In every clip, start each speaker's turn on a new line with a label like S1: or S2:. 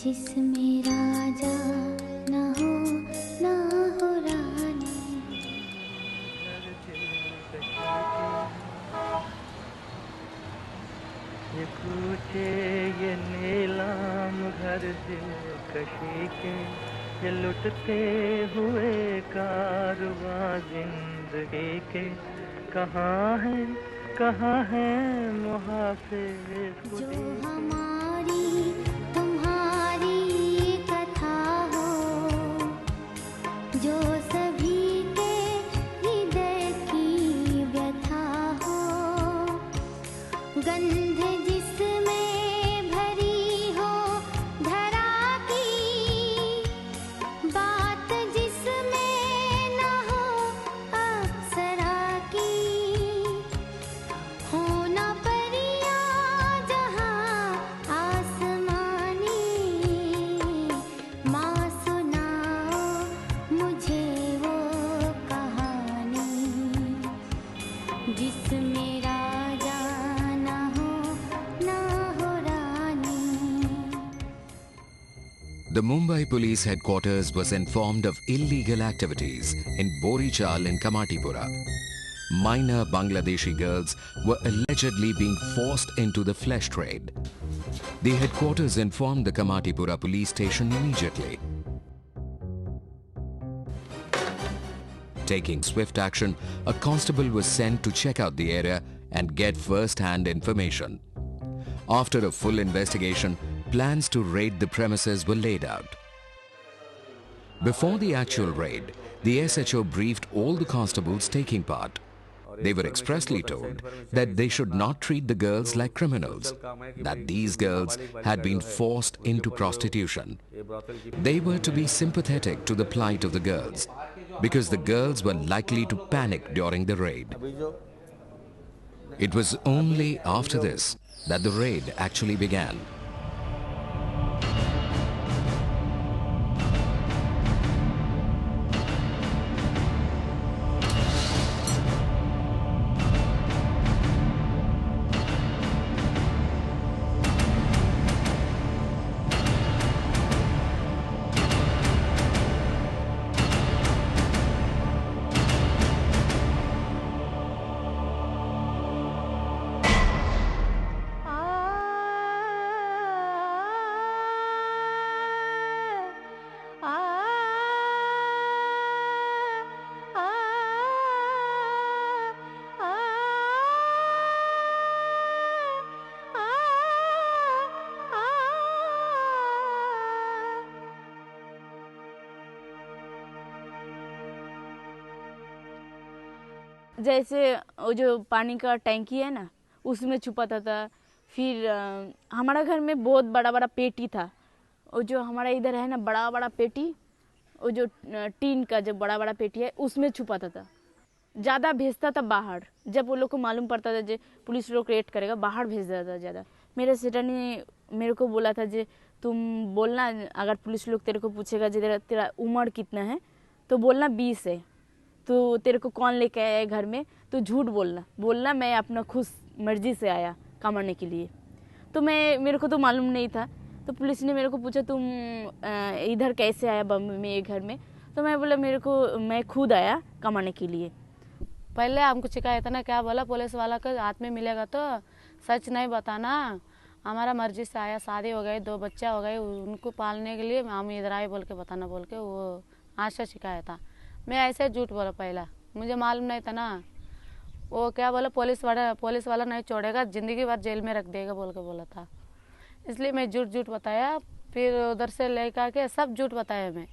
S1: जिसमें राजा ना हो रानी।
S2: ये कूचे ये नीलाम घर दिल कशी के, ये लुटते हुए कारवां जिंदगी के, कहाँ है मुहाफिज
S1: जो
S2: खुदी के।
S1: हमारी तुम्हारी कथा हो, जो सभी के हृदय की व्यथा हो, गंध जिसमें भरी हो धरा की, बात जिसमें न हो अप्सरा की, हो न परियां जहां आसमानी, माँ सुनाओ मुझे वो कहानी, जिसमें राजा ना हो रानी।
S3: The Mumbai police headquarters was informed of illegal activities in Borichal in Kamatipura. Minor Bangladeshi girls were allegedly being forced into the flesh trade. The headquarters informed the Kamatipura police station immediately. Taking swift action, a constable was sent to check out the area and get first-hand information. After a full investigation, plans to raid the premises were laid out. Before the actual raid, the SHO briefed all the constables taking part. They were expressly told that they should not treat the girls like criminals, that these girls had been forced into prostitution. They were to be sympathetic to the plight of the girls, because the girls were likely to panic during the raid. It was only after this that the raid actually began.
S4: जैसे वो जो पानी का टैंकी है ना, उसमें छुपाता था। फिर हमारा घर में बहुत बड़ा बड़ा पेटी था। वो जो हमारा इधर है ना बड़ा बड़ा पेटी, वो जो टीन का जो बड़ा बड़ा पेटी है उसमें छुपाता था। ज़्यादा भेजता था बाहर। जब वो लोग को मालूम पड़ता था जो पुलिस लोग रेड करेगा, बाहर भेज देता था ज़्यादा। मेरे सेटर ने मेरे को बोला था जे तुम बोलना, अगर पुलिस लोग तेरे को पूछेगा जे तेरा उम्र कितना है तो बोलना 20 है। तो तेरे को कौन लेके आया है घर में, तो झूठ बोलना मैं अपना खुद मर्जी से आया कमाने के लिए। तो मेरे को तो मालूम नहीं था। तो पुलिस ने मेरे को पूछा तुम इधर कैसे आया बम्बई में ये घर में, तो मैं बोला मैं खुद आया कमाने के लिए।
S5: पहले हमको शिकायत ना क्या बोला पुलिस वाला को, हाथ में मिलेगा तो सच नहीं बताना, हमारा मर्जी से आया, शादी हो गई, 2 बच्चा हो गए, उनको पालने के लिए हम इधर आए बोल के बताना बोल के वो आज से शिकायत था। मैं ऐसे झूठ बोला, पहला मुझे मालूम नहीं था ना। वो क्या बोला पुलिस वाला नहीं छोड़ेगा, ज़िंदगी भर जेल में रख देगा बोल के बोला था। इसलिए मैं झूठ बताया। फिर उधर से लेकर के सब झूठ बताया मैं।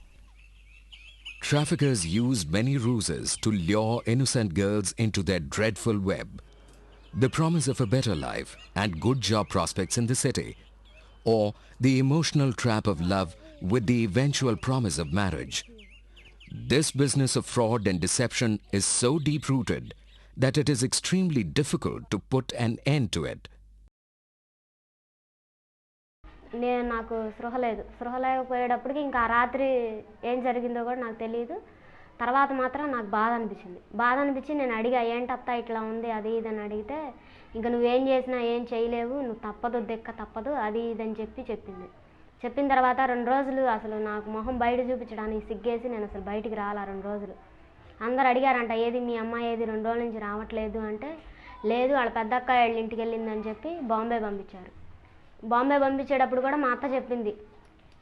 S3: Traffickers use many ruses to lure innocent girls into their dreadful web. The promise of a better life and good job prospects in the city, or the emotional trap of love with the eventual promise of marriage. This business of fraud and deception is so deep-rooted that it is extremely difficult to put an end to it.
S6: నేను నాకు స్పృహ లేకపోయేటప్పటికి ఇంకా రాత్రి ఏం జరిగిందో కూడా నాకు తెలియదు. తర్వాత మాత్రం నాకు బాధ అనిపించి నేను అడిగా, ఏంటత్తా ఇట్లా ఉంది అది ఇది అని అడిగితే, ఇంకా నువ్వేం చేసినా ఏం చేయలేవు, నువ్వు తప్పదు అది ఇది అని చెప్పింది. చెప్పిన తర్వాత 2 రోజులు అసలు నాకు మొహం బయట చూపించడానికి సిగ్గేసి నేను అసలు బయటికి రాలా 2 రోజులు. అందరు అడిగారంట, ఏది మీ అమ్మాయి ఏది 2 రోజుల నుంచి రావట్లేదు అంటే, లేదు వాళ్ళ పెద్దక్క వాళ్ళ ఇంటికి వెళ్ళిందని చెప్పి బాంబే పంపించారు. బాంబే పంపించేటప్పుడు కూడా మా అత్త చెప్పింది,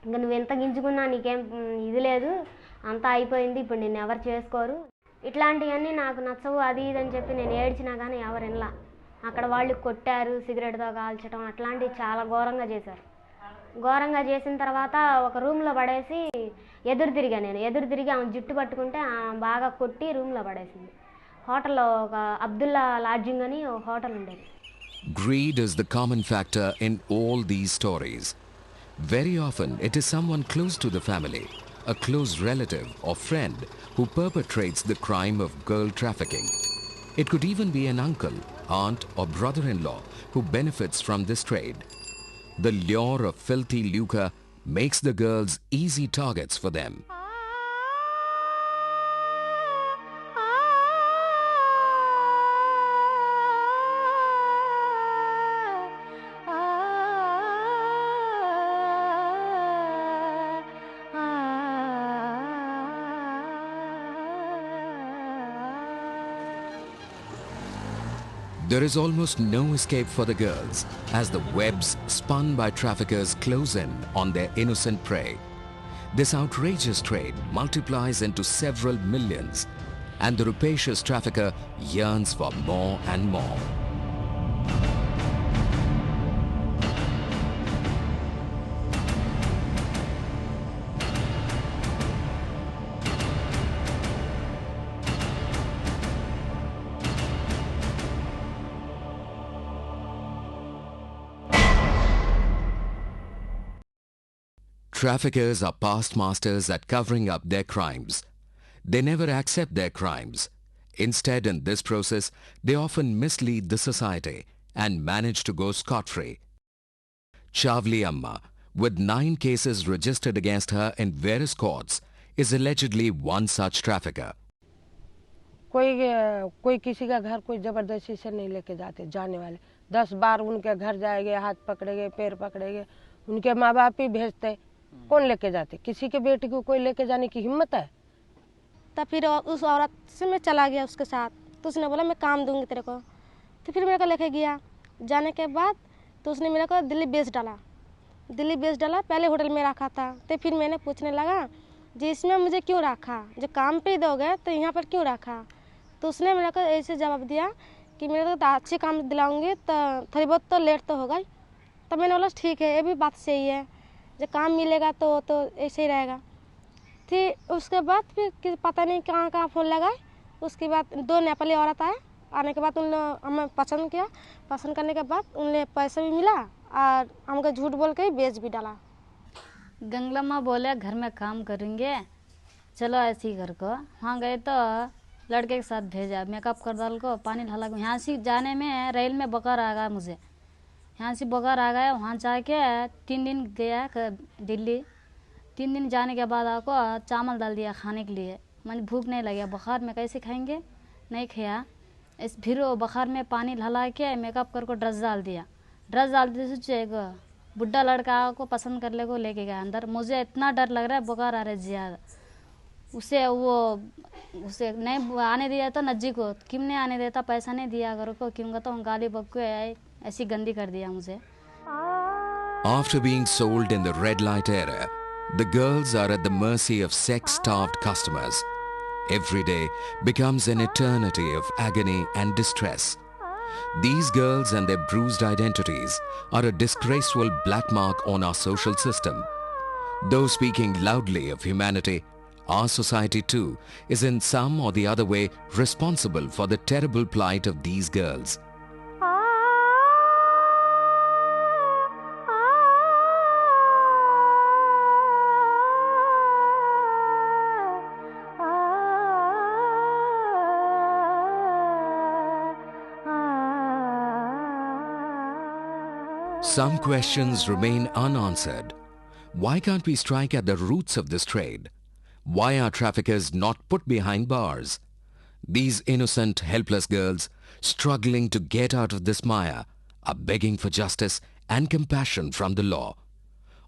S6: ఇంకా నువ్వు ఎంత గింజుకున్నా నీకేం ఇది లేదు, అంతా అయిపోయింది, ఇప్పుడు నిన్ను ఎవరు చేసుకోరు, ఇట్లాంటివన్నీ నాకు నచ్చవు అది ఇది అని చెప్పి నేను ఏడ్చినా కానీ ఎవరు వినలా. అక్కడ వాళ్ళు కొట్టారు, సిగరెట్తో కాల్చడం అట్లాంటివి చాలా ఘోరంగా చేశారు. ఘోరంగా చేసిన తర్వాత ఒక రూమ్లో పడేసి ఎదురు తిరిగి ఆమె జుట్టు పట్టుకుంటే ఆమె బాగా కొట్టి రూమ్లో పడేసింది. హోటల్లో ఒక అబ్దుల్లా లాడ్జింగ్ అని ఒక హోటల్ ఉండేది.
S3: Greed is the common factor in all these stories. Very often it is someone close to the family, a close relative or friend who perpetrates the crime of girl trafficking. It could even be an uncle, aunt or brother-in-law who benefits from this trade. The lure of filthy lucre makes the girls easy targets for them. There is almost no escape for the girls as the webs spun by traffickers close in on their innocent prey. This outrageous trade multiplies into several millions, and the rapacious trafficker yearns for more and more. Traffickers are past masters at covering up their crimes. They never accept their crimes. Instead, in this process, they often mislead the society and manage to go scot-free. Chavli Amma, with 9 cases registered against her in various courts, is allegedly one such trafficker.
S7: कोई किसी का घर कोई जबरदस्ती से नहीं लेके जाते, जाने वाले 10 बार उनके घर जाएंगे, हाथ पकड़ेंगे, पैर पकड़ेंगे, उनके माँ बाप ही भेजते, कौन लेके जाते? किसी के बेटे को कोई लेके जाने की हिम्मत है?
S8: तब फिर उस औरत से मैं चला गया उसके साथ, तो उसने बोला मैं काम दूंगी तेरे को, तो फिर मेरे को लेके गया। जाने के बाद तो उसने मेरे को दिल्ली बेच डाला। पहले होटल में रखा था, तो फिर मैंने पूछने लगा जी इसमें मुझे क्यों रखा, जो काम पे दोगे तो यहाँ पर क्यों रखा? तो उसने मेरे को ऐसे जवाब दिया कि मेरे को तो अच्छे काम दिलाऊंगी तो थोड़ी बहुत तो लेट तो होगा ही। तब मैंने बोला ठीक है, ये भी बात सही है, जब काम मिलेगा तो ऐसे ही रहेगा। फिर उसके बाद फिर पता नहीं कहाँ फ़ोन लगाए। उसके बाद 2 नेपाली औरत आए, आने के बाद उन लोग हमें पसंद किया, पसंद करने के बाद उन्हें पैसा भी मिला और हमको झूठ बोल के बेच भी डाला।
S5: गंगलम्मा बोले घर में काम करेंगे, चलो ऐसे ही घर को। वहाँ गए तो लड़के के साथ भेजा, मेकअप कर डाल को पानी ढाला। यहाँ से जाने में रेल में बुखार आ गया मुझे, यहाँ से बुखार आ गया। वहाँ जाके 3 दिन गया दिल्ली। 3 दिन जाने के बाद आपको चावल डाल दिया खाने के लिए। मुझे भूख नहीं लगी, बुखार में कैसे खाएंगे, नहीं खाया। फिर वो बुखार में पानी ढला के मेकअप करके ड्रेस डाल दिया। सोचे एक बुढ़ा लड़का को पसंद कर ले को लेके गया अंदर। मुझे इतना डर लग रहा है, बुखार आ रहा है ज़्यादा। उसे नहीं आने दिया तो नज्जी को, क्यों नहीं आने देता, पैसा नहीं दिया करो को, क्यों तो गाली बक को ऐसी गंदी कर दिया मुझे।
S3: After being sold in the red light area, the girls are at the mercy of sex-starved customers. Every day becomes an eternity of agony and distress. These girls and their bruised identities are a disgraceful black mark on our social system. Though speaking loudly of humanity, our society too is in some or the other way responsible for the terrible plight of these girls. Some questions remain unanswered. Why can't we strike at the roots of this trade? Why are traffickers not put behind bars? These innocent, helpless girls, struggling to get out of this mire, are begging for justice and compassion from the law.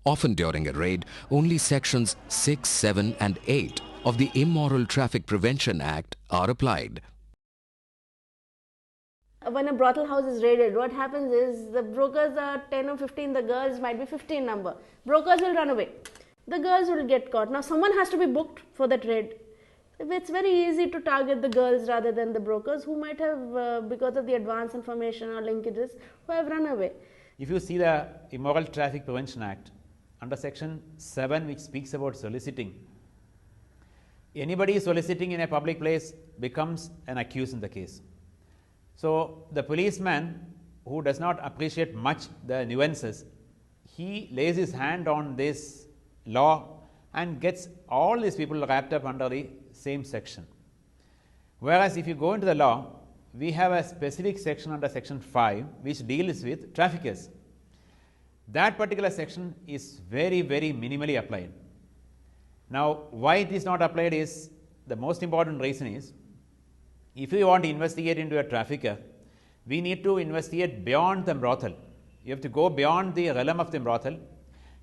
S3: Often during a raid, only sections 6, 7 and 8 of the Immoral Traffic Prevention Act are applied.
S4: When a brothel house is raided, what happens is the brokers are 10 or 15, the girls might be 15 number. Brokers will run away. The girls will get caught. Now someone has to be booked for that raid. It's very easy to target the girls rather than the brokers who might have, because of the advanced information or linkages, who have run away.
S9: If you see the Immoral Traffic Prevention Act, under section 7 which speaks about soliciting, anybody soliciting in a public place becomes an accused in the case. So the policeman who does not appreciate much the nuances, he lays his hand on this law and gets all these people wrapped up under the same section. Whereas if you go into the law, we have a specific section under section 5 which deals with traffickers. That particular section is very, very minimally applied. Now, why it is not applied is, the most important reason is, if we want to investigate into a trafficker, we need to investigate beyond the brothel. You have to go beyond the realm of the brothel.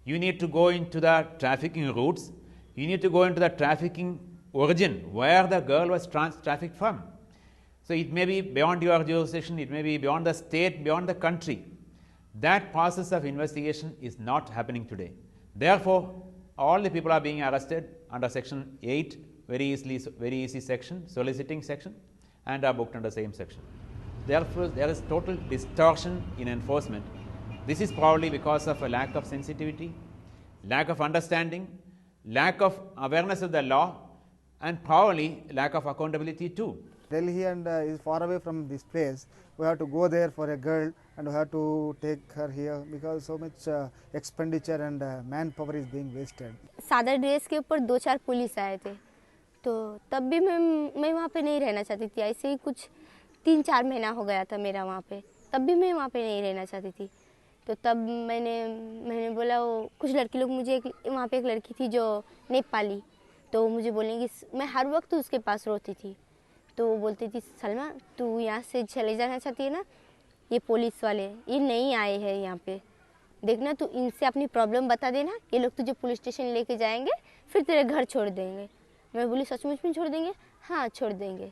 S9: You need to go into the trafficking routes. You need to go into the trafficking origin, where the girl was trafficked from. So it may be beyond your jurisdiction, it may be beyond the state, beyond the country. That process of investigation is not happening today. Therefore, all the people are being arrested under section 8, very easy section, soliciting section, and are booked under same section. Therefore, there is total distortion in enforcement. This is probably because of a lack of sensitivity, lack of understanding, lack of awareness of the law, and probably lack of accountability too.
S10: Delhi and is far away from this place. We have to go there for a girl and we have to take her here because so much expenditure and manpower is being wasted.
S11: सादा dress के ऊपर 2-4 police आए थे, तो तब भी मैं वहाँ पे नहीं रहना चाहती थी. ऐसे ही कुछ 3-4 महीना हो गया था मेरा वहाँ पे, तब भी मैं वहाँ पे नहीं रहना चाहती थी. तो तब मैंने बोला, वो कुछ लड़की लोग, मुझे वहाँ पे एक लड़की थी जो नेपाली, तो मुझे बोलेंगी, मैं हर वक्त उसके पास रोती थी. तो वो बोलती थी, सलमा तू यहाँ से चले जाना चाहती है ना, ये पुलिस वाले ये नहीं आए हैं यहाँ पे, देखना तू इनसे अपनी प्रॉब्लम बता देना, ये लोग तुझे पुलिस स्टेशन लेके जाएंगे, फिर तेरे घर छोड़ देंगे. मैं बोली, सचमुच में छोड़ देंगे? हाँ छोड़ देंगे.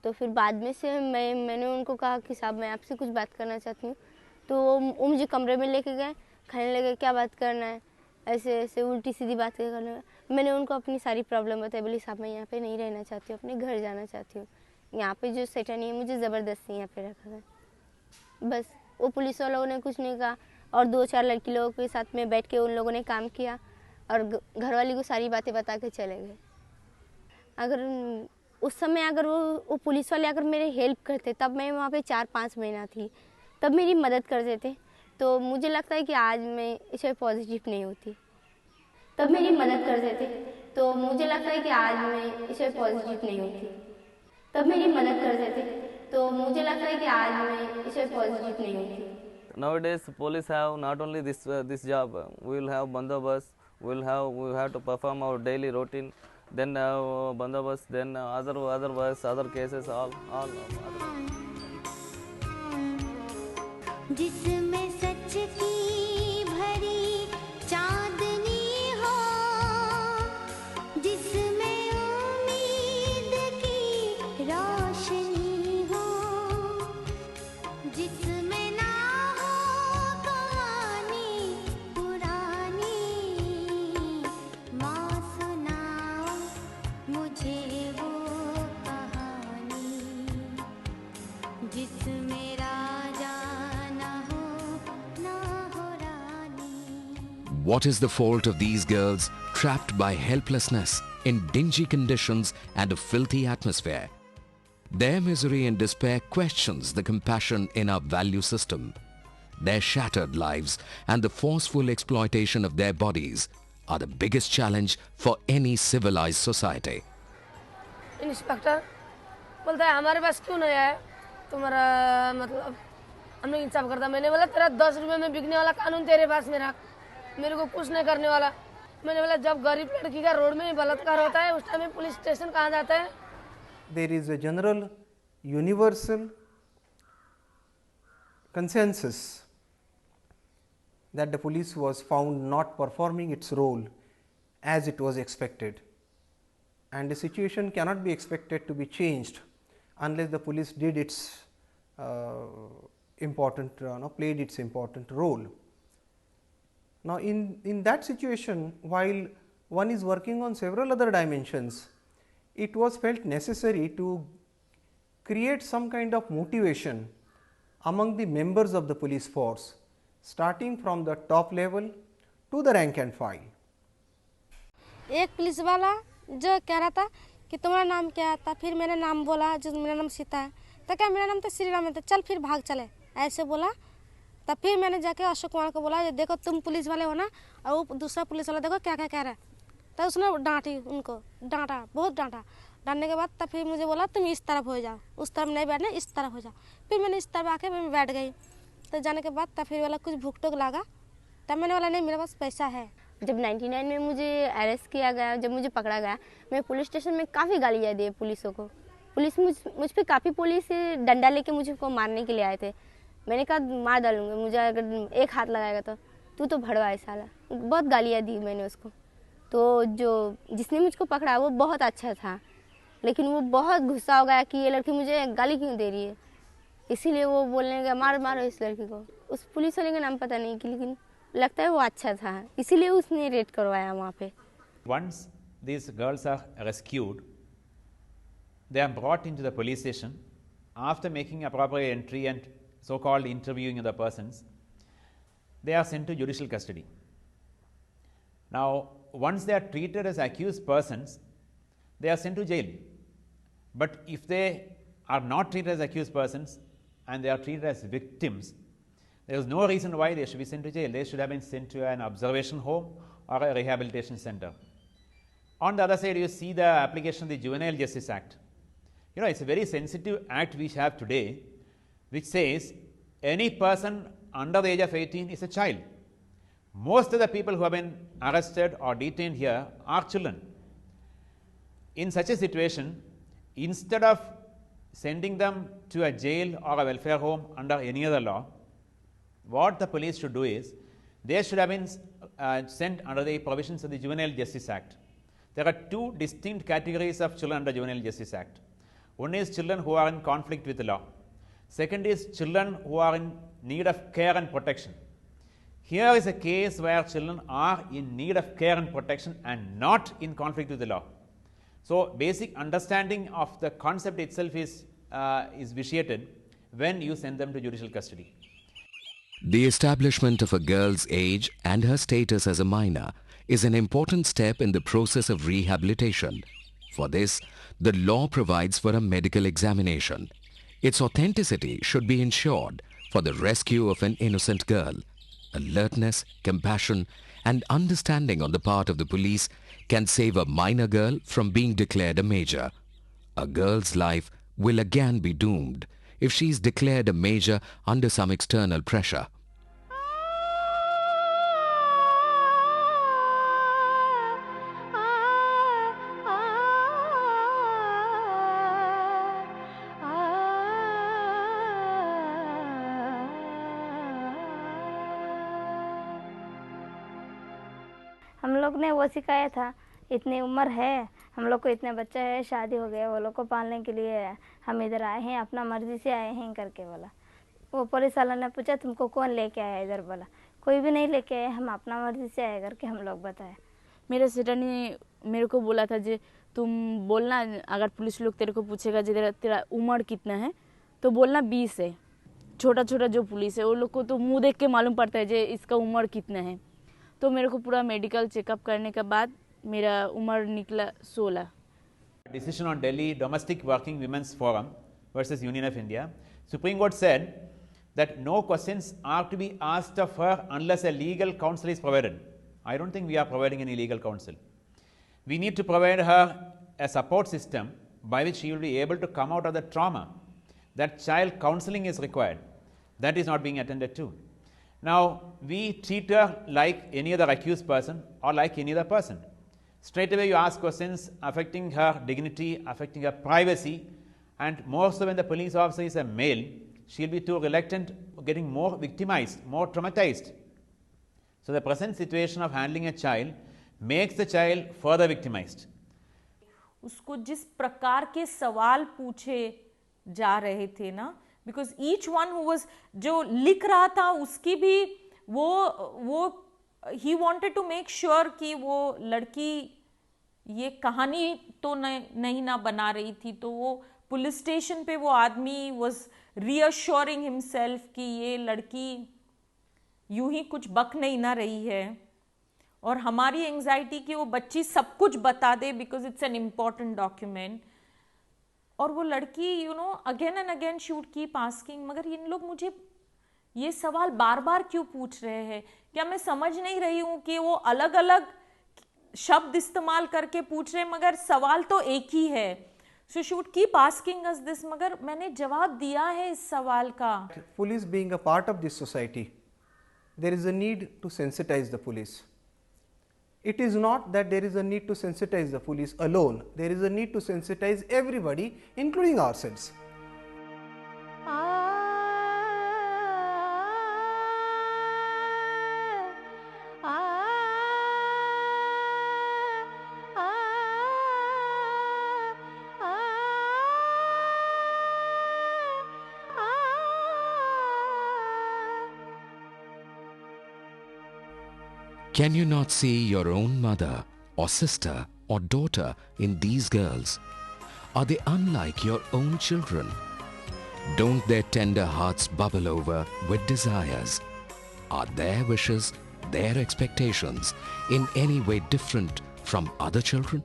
S11: तो फिर बाद में से मैंने उनको कहा कि साहब मैं आपसे कुछ बात करना चाहती हूँ. तो वो मुझे कमरे में लेके गए, कहने लगे क्या बात करना है, ऐसे ऐसे उल्टी सीधी बात करने लगे. मैंने उनको अपनी सारी प्रॉब्लम बताई. बोली, साहब मैं यहाँ पे नहीं रहना चाहती हूँ, अपने घर जाना चाहती हूँ. यहाँ पे जो सेटा नहीं है, मुझे ज़बरदस्ती यहाँ पे रखा है. बस वो पुलिस वालों ने कुछ नहीं कहा और 2-4 लड़की लोगों के साथ में बैठ के उन लोगों ने काम किया और घरवाली को सारी बातें बता के चले गए. अगर उस समय अगर वो पुलिस वाले अगर मेरे हेल्प करते, तब मैं वहाँ पे 4-5 महीना थी, तब मेरी मदद कर देते, तो मुझे लगता है कि आज मैं इसे पॉजिटिव नहीं होती. तब मेरी मदद कर देते, तो मुझे लगता है कि आज मैं इसे पॉजिटिव नहीं होती. तब मेरी मदद कर देते, तो मुझे लगता है कि आज मैं इसे पॉजिटिव नहीं होती.
S12: Nowadays, police have not only this job. We will have bandobast. We have to perform our daily routine. Then bandobast. Then other works, other cases, all.
S1: जिसमें सच की भरी चांदनी हो, जिसमें उम्मीद की रोशनी हो, जिसमें ना हो कहानी पुरानी, माँ सुनाओ मुझे वो कहानी, जिसमें राजा
S3: What is the fault of these girls trapped by helplessness in dingy conditions and a filthy atmosphere? Their misery and despair questions the compassion in our value system. Their shattered lives and the forceful exploitation of their bodies are the biggest challenge for any civilized society.
S8: Inspector बोलता है हमारे पास क्यों नहीं आया तुम्हारा, मतलब हम लोग इंसाफ करता. मैंने बोला तेरा 10 रुपये में बिकने वाला कानून तेरे पास में रख, मेरे को कुछ नहीं करने वाला. मैंने बोला जब गरीब लड़की का रोड में ही बलात्कार होता है, उस टाइम में पुलिस स्टेशन कहाँ जाता है?
S13: There is a general, universal consensus that the police was found not performing its role as it was expected, and the situation cannot be expected to be changed unless the police did its played its important role. Now, in that situation, while one is working on several other dimensions, it was felt necessary to create some kind of motivation among the members of the police force, starting from the top level to the rank and file.
S8: एक police वाला जो कह रहा था कि तुम्हारा नाम क्या था, फिर मैंने नाम बोला जो मेरा नाम सीता है, तो क्या मेरा नाम तो श्री राम है, तो चल फिर भाग चले, ऐसे बोला। तब फिर मैंने जाके अशोक कुमार को बोला, देखो तुम पुलिस वाले हो ना, और वो दूसरा पुलिस वाला देखो क्या क्या कह रहा है। तो उसने डांटी, उनको डांटा, बहुत डांटा। डांटने के बाद तब फिर मुझे बोला तुम इस तरफ हो जाओ, उस तरफ नहीं बैठना, इस तरफ हो जाओ। फिर मैंने इस तरफ आके मैं बैठ गई। तो जाने के बाद तब फिर वाला कुछ भूख टोक लगा, तब मैंने बोला नहीं मेरे पास पैसा है।
S11: जब 99 में मुझे अरेस्ट किया गया, जब मुझे पकड़ा गया, मैं पुलिस स्टेशन में काफ़ी गालियाँ दी पुलिसों को। पुलिस मुझ पे काफ़ी पुलिस डंडा लेके मुझको मारने के लिए आए थे। मैंने कहा मार डालूंगा, मुझे अगर एक हाथ लगाएगा तो तू तो भड़वा है साला। बहुत गालियाँ दी मैंने उसको। तो जो जिसने मुझको पकड़ा वो बहुत अच्छा था, लेकिन वो बहुत गुस्सा हो गया कि ये लड़की मुझे गाली क्यों दे रही है, इसीलिए वो बोलने लगा मारो इस लड़की को। उस पुलिस वाले का नाम पता नहीं कि, लेकिन लगता है वो अच्छा था, इसीलिए उसने रेड करवाया वहाँ पे।
S9: Once these girls are rescued, they are brought into the police station. After making appropriate entry and so-called interviewing of the persons, they are sent to judicial custody. Now, once they are treated as accused persons, they are sent to jail. But if they are not treated as accused persons and they are treated as victims, there is no reason why they should be sent to jail. They should have been sent to an observation home or a rehabilitation center. On the other side, you see the application of the Juvenile Justice Act. You know, it's a very sensitive act we have today, which says any person under the age of 18 is a child. Most of the people who have been arrested or detained here are children. In such a situation, instead of sending them to a jail or a welfare home under any other law, what the police should do is, they should have been sent under the provisions of the Juvenile Justice Act. There are two distinct categories of children under Juvenile Justice Act. One is children who are in conflict with the law. Second is children who are in need of care and protection. Here is a case where children are in need of care and protection and not in conflict with the law. So, basic understanding of the concept itself is vitiated when you send them to judicial custody.
S3: The establishment of a girl's age and her status as a minor is an important step in the process of rehabilitation. For this, the law provides for a medical examination. Its authenticity should be ensured for the rescue of an innocent girl. Alertness, compassion, and understanding on the part of the police can save a minor girl from being declared a major. A girl's life will again be doomed if she is declared a major under some external pressure.
S14: हम लोग ने वो सिखाया था, इतनी उम्र है, हम लोग को इतने बच्चे हैं, शादी हो गया, वो लोग को पालने के लिए हम इधर आए हैं, अपना मर्जी से आए हैं करके बोला। वो पुलिस वाला ने पूछा तुमको कौन लेके आया इधर, बोला कोई भी नहीं लेके आए, हम अपना मर्जी से आए करके हम लोग बताए।
S4: मेरे सेटर ने मेरे को बोला था जे तुम बोलना, अगर पुलिस लोग तेरे को पूछेगा जे तेरा उम्र कितना है तो बोलना 20 है। छोटा छोटा जो पुलिस है वो लोग को तो मुंह देख के मालूम पड़ता है जे इसका उम्र कितना है। तो मेरे को पूरा मेडिकल चेकअप करने के बाद मेरा उम्र निकला 16।
S9: Decision on Delhi Domestic Working Women's Forum versus Union of India, Supreme Court said that no questions are to be asked of her unless a legal counsel is provided. I don't think we are providing any legal counsel. We need to provide her a support system by which she will be able to come out of the trauma. That child counseling is required. That is not being attended to. Now, we treat her like any other accused person or like any other person. Straight away you ask questions affecting her dignity, affecting her privacy, and more so when the police officer is a male, she will be too reluctant, getting more victimized, more traumatized. So the present situation of handling a child makes the child further victimized.
S15: उसको जिस प्रकार के सवाल पूछे जा रहे थे ना, because each one who was, जो लिख रहा था उसकी भी वो ही वांटेड टू मेक श्योर कि वो लड़की ये कहानी तो नहीं ना बना रही थी, तो वो पुलिस स्टेशन पे वो आदमी वाज रीअश्योरिंग हिमसेल्फ कि ये लड़की यूं ही कुछ बक नहीं ना रही है, और हमारी एंजाइटी कि वो बच्ची सब कुछ बता दे because it's an important document, और वो लड़की you know again and again she would keep asking, मगर इन लोग मुझे ये सवाल बार बार क्यों पूछ रहे हैं? क्या मैं समझ नहीं रही हूँ कि वो अलग अलग शब्द इस्तेमाल करके पूछ रहे हैं, मगर सवाल तो एक ही है. So she would keep asking us this, मगर मैंने जवाब दिया है इस सवाल का.
S13: Police being a part of this society, there is a need to sensitize the police. It is not that there is a need to sensitize the police alone, there is a need to sensitize everybody, including ourselves.
S3: Can you not see your own mother or sister or daughter in these girls? Are they unlike your own children? Don't their tender hearts bubble over with desires? Are their wishes, their expectations in any way different from other children?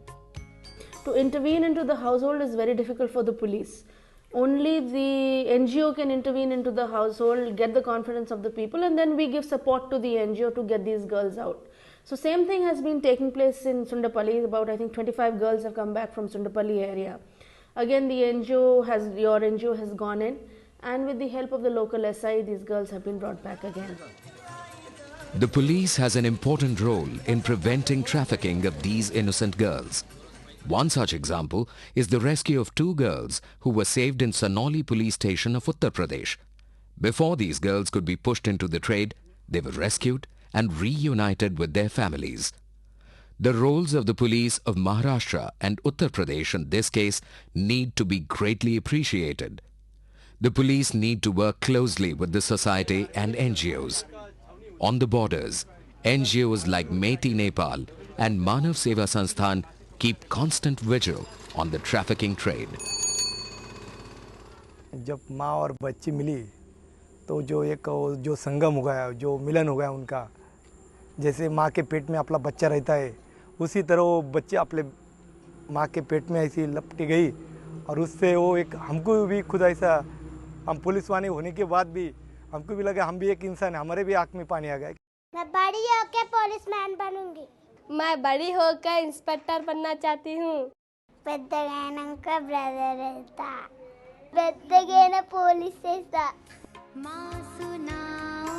S16: To intervene into the household is very difficult for the police. Only the NGO can intervene into the household, get the confidence of the people, and then we give support to the NGO to get these girls out. So same thing has been taking place in Sundapalli. About I think 25 girls have come back from Sundapalli area. Again, your NGO has gone in, and with the help of the local SI, these girls have been brought back again.
S3: The police has an important role in preventing trafficking of these innocent girls. One such example is the rescue of 2 girls who were saved in Sanauli police station of Uttar Pradesh. Before these girls could be pushed into the trade, they were rescued and reunited with their families. The roles of the police of Maharashtra and Uttar Pradesh in this case need to be greatly appreciated. The police need to work closely with the society and NGOs. On the borders, NGOs like Meti Nepal and Manav Seva Sansthan keep constant vigil on the trafficking trade.
S17: जब माँ और बच्ची मिली तो जो संगम हो गया, जो मिलन हो गया उनका, जैसे माँ के पेट में अपना बच्चा रहता है, उसी तरह वो बच्चे अपने माँ के पेट में ऐसी लपटी गई, और उससे वो एक हमको भी खुद ऐसा, हम पुलिस वाले होने के बाद भी हमको भी लगा हम भी एक इंसान है, हमारे भी आँख में पानी आ गया.
S18: मैं बड़ी होकर पुलिसमैन बनूंगी. मैं बड़ी होकर इंस्पेक्टर बनना चाहती हूँ. పెద్దగైనాక బ్రదర్ అవుతా. పెద్దగైన పోలీస్ చేస్తా.
S1: माँ सुनाओ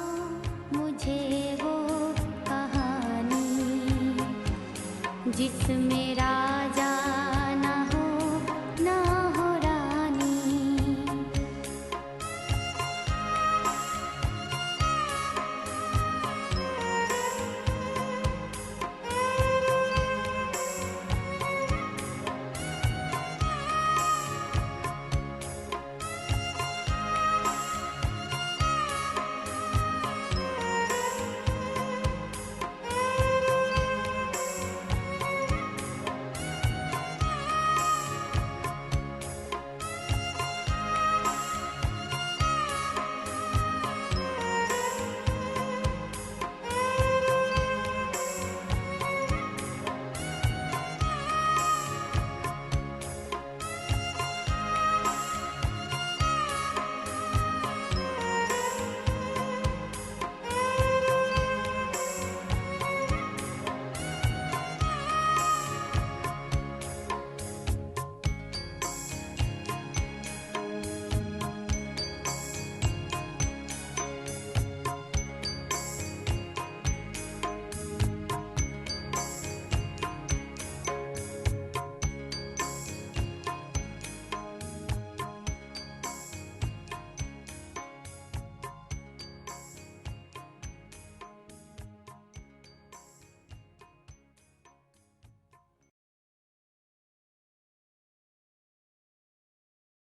S1: मुझे वो कहानी जिसमें